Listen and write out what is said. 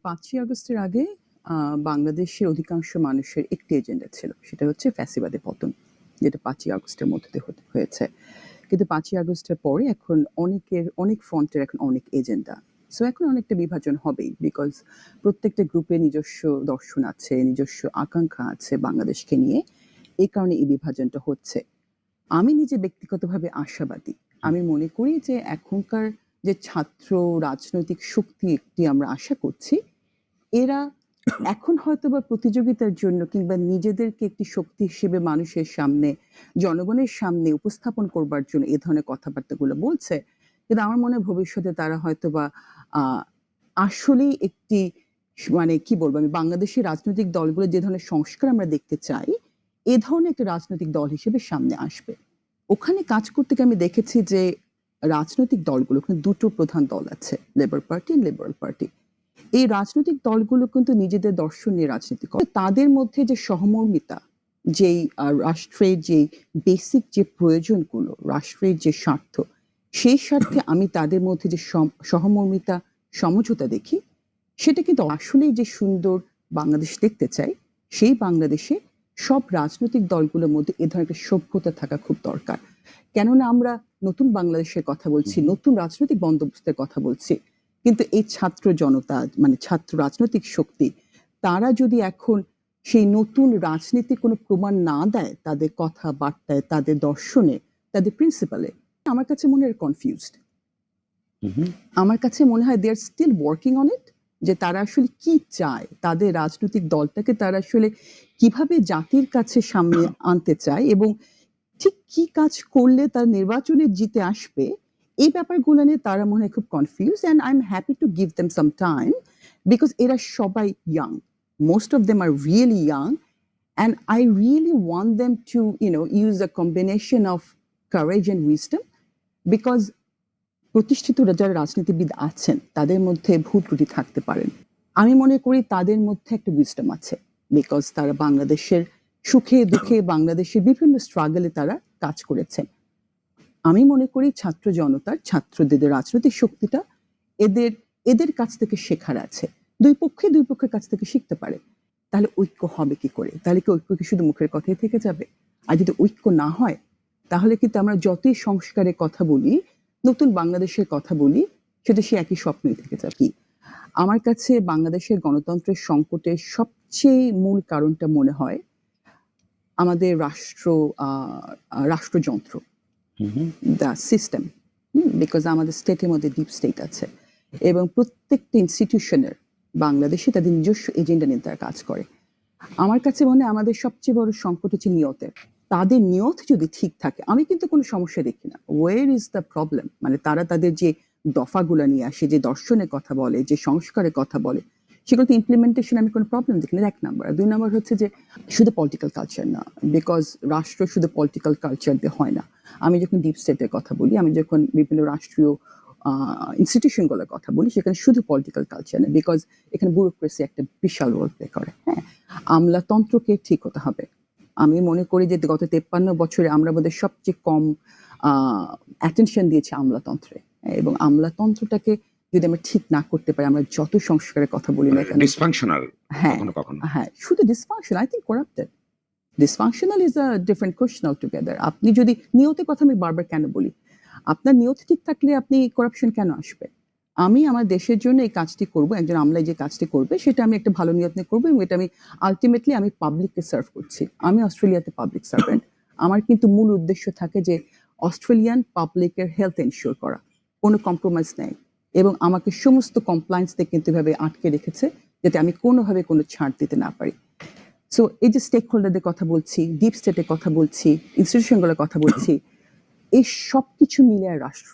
৫ই আগস্টের আগে বাংলাদেশের অধিকাংশ মানুষের একটি এজেন্ডা ছিল। সেটা হচ্ছে ফ্যাসিবাদের পতন। যেটা ৫ই আগস্টের মধ্যে দিয়ে হয়েছে। কিন্তু ৫ই আগস্টের পরে এখন অনেক ফ্রন্টের এখন অনেক এজেন্ডা। সো এখন অনেকটা বিভাজন হবেই। বিকজ প্রত্যেকটা গ্রুপে নিজস্ব দর্শন আছে, নিজস্ব আকাঙ্ক্ষা আছে বাংলাদেশকে নিয়ে। এই কারণে এই বিভাজনটা হচ্ছে। আমি নিজে ব্যক্তিগতভাবে আশাবাদী। আমি মনে করি যে এখনকার যে ছাত্র রাজনৈতিক শক্তি একটি আমরা আশা করছি, এরা এখন হয়তোবা প্রতিযোগিতার জন্য কিংবা নিজেদেরকে একটি শক্তি হিসেবে মানুষের সামনে, জনগণের সামনে উপস্থাপন করবার জন্য এ ধরনের কথাবার্তাগুলো বলছে। কিন্তু আমার মনে হয় ভবিষ্যতে তারা হয়তোবা আ আসলেই একটি মানে কি বলবো আমি বাংলাদেশের রাজনৈতিক দলগুলো যে ধরনের সংস্কার আমরা দেখতে চাই, এ ধরনের একটা রাজনৈতিক দল হিসেবে সামনে আসবে। ওখানে কাজ করতে গিয়ে আমি দেখেছি যে রাজনৈতিক দলগুলো ওখানে ২ টো প্রধান দল আছে। Labour Party and Liberal Party. এই রাজনৈতিক দলগুলো কিন্তু নিজেদের দর্শন নিয়ে রাজনীতি করে। তাদের মধ্যে যে সহমর্মিতা, যেই রাষ্ট্রের যেই বেসিক যে প্রয়োজনগুলো, রাষ্ট্রের যে স্বার্থ, সেই স্বার্থে আমি তাদের মধ্যে যে সহমর্মিতা, সমঝোতা দেখি, সেটা কিন্তু আসলেই যে সুন্দর বাংলাদেশ দেখতে চাই, সেই বাংলাদেশে সব রাজনৈতিক দলগুলোর মধ্যে এ ধরনের একটা সভ্যতা থাকা খুব দরকার। কেননা আমরা নতুন বাংলাদেশের কথা বলছি, নতুন রাজনৈতিক বন্দোবস্তের কথা বলছি। কিন্তু এই ছাত্র জনতা মানে ছাত্র রাজনৈতিক শক্তি, তারা যদি এখন সেই নতুন রাজনীতির কোনো প্রমাণ না দেয় তাদের কথাবার্তায়, তাদের দর্শনে, তাদের প্রিন্সিপালে, আমার কাছে মনে হয় কনফিউজড। আমার কাছে মনে হয় দে আর স্টিল ওয়ার্কিং অন ইট, যে তারা আসলে কি চায়, তাদের রাজনৈতিক দলটাকে তারা আসলে কিভাবে জাতির কাছে সামনে আনতে চায় এবং ঠিক কি কাজ করলে তার নির্বাচনে জিতে আসবে, এই ব্যাপারগুলো নিয়ে তারা মনে হয় খুব confuse and I am happy to give them some time because এরা সবাই young, most of them are really young and I really want them to use a combination of courage and wisdom because প্রতিষ্ঠিত যারা রাজনীতিবিদ আছেন তাদের মধ্যে ভুল ত্রুটি থাকতে পারেন। আমি মনে করি তাদের মধ্যে একটা উইজডম আছে বিকজ তারা বাংলাদেশের সুখে দুঃখে বাংলাদেশের বিভিন্ন স্ট্রাগলে তারা কাজ করেছেন। আমি মনে করি ছাত্র জনতার, ছাত্রদের রাজনৈতিক শক্তিটা এদের কাছ থেকে শেখার আছে। দুই পক্ষের কাছ থেকে শিখতে পারে। তাহলে ঐক্য হবে কি করে? তাহলে কি ঐক্য কি শুধু মুখের কথাই থেকে যাবে? আর যদি ঐক্য না হয়, তাহলে কিন্তু আমরা যতই সংস্কারের কথা বলি, নতুন বাংলাদেশের কথা বলি, সেটা সে একই স্বপ্নই থেকে যাবে। আমার কাছে বাংলাদেশের গণতন্ত্রের সংকটের সবচেয়ে মূল কারণটা মনে হয় আমাদের রাষ্ট্রযন্ত্র, দ্য সিস্টেম। বিকজ আমাদের স্টেটের মধ্যে ডিপ স্টেট আছে এবং প্রত্যেকটা ইনস্টিটিউশনের বাংলাদেশে তাদের নিজস্ব এজেন্ডা নিয়ে তারা কাজ করে। আমার কাছে মনে হয় আমাদের সবচেয়ে বড় সংকট হচ্ছে নিয়তের। তাদের নিয়ত যদি ঠিক থাকে, আমি কিন্তু কোনো সমস্যা দেখি না। ওয়ের ইজ দ্য প্রবলেম? মানে তারা তাদের যে দফাগুলা নিয়ে আসে, যে দর্শনের কথা বলে, যে সংস্কারের কথা বলে, সেগুলো তো ইমপ্লিমেন্টেশন আমি কোনো প্রবলেম দেখি না, ১ নাম্বার। ২ নাম্বার হচ্ছে যে শুধু পলিটিক্যাল কালচার না, বিকজ রাষ্ট্র শুধু পলিটিক্যাল কালচার দিয়ে হয় না। আমি যখন ডিপ স্টেটের কথা বলি, আমি যখন বিভিন্ন রাষ্ট্রীয় ইনস্টিটিউশনগুলোর কথা বলি, সেখানে শুধু পলিটিক্যাল কালচার না, বিকজ এখানে ব্যুরোক্রেসি একটা বিশাল রোল প্লে করে। হ্যাঁ, আমলাতন্ত্রকে ঠিক হতে হবে। আমি মনে করি যে গত ৫৩ বছরে আমরা বোধহয় সবচেয়ে কম অ্যাটেনশন দিয়েছি আমলাতন্ত্রে, এবং আমলাতন্ত্রটাকে যদি আমরা ঠিক না করতে পারি, আমরা যত সংস্কারের কথা বলি না কেন, ডিসফাংশনাল হ্যাঁ কখনো কখনো হ্যাঁ, শুধু dysfunction, I think corrupted. Dysfunctional is a different question altogether. আপনি যদি নিয়তের কথা আমি বারবার কেন বলি, আপনার নিয়ত ঠিক থাকলে আপনি করাপশন কেন আসবে? আমি আমার দেশের জন্য এই কাজটি করব, একজন আমলায় যে কাজটি করবে সেটা আমি একটা ভালো নিয়ত নিয়ে করবো এবং এটা আমি আলটিমেটলি আমি পাবলিককে সার্ভ করছি। আমি অস্ট্রেলিয়াতে পাবলিক সার্ভেন্ট। আমার কিন্তু মূল উদ্দেশ্য থাকে যে অস্ট্রেলিয়ান পাবলিকের হেলথ এনশিওর করা, কোনো কম্প্রোমাইজ নেই, এবং আমাকে সমস্ত কমপ্লায়েন্স থেকে কিন্তু এভাবে আটকে রেখেছে যাতে আমি কোনোভাবে কোনো ছাড় দিতে না পারি। সো এই যে স্টেক হোল্ডারদের কথা বলছি, ডিপ স্টেটের কথা বলছি, ইনস্টিটিউশনগুলোর কথা বলছি, এই সবকিছু মিলে রাষ্ট্র।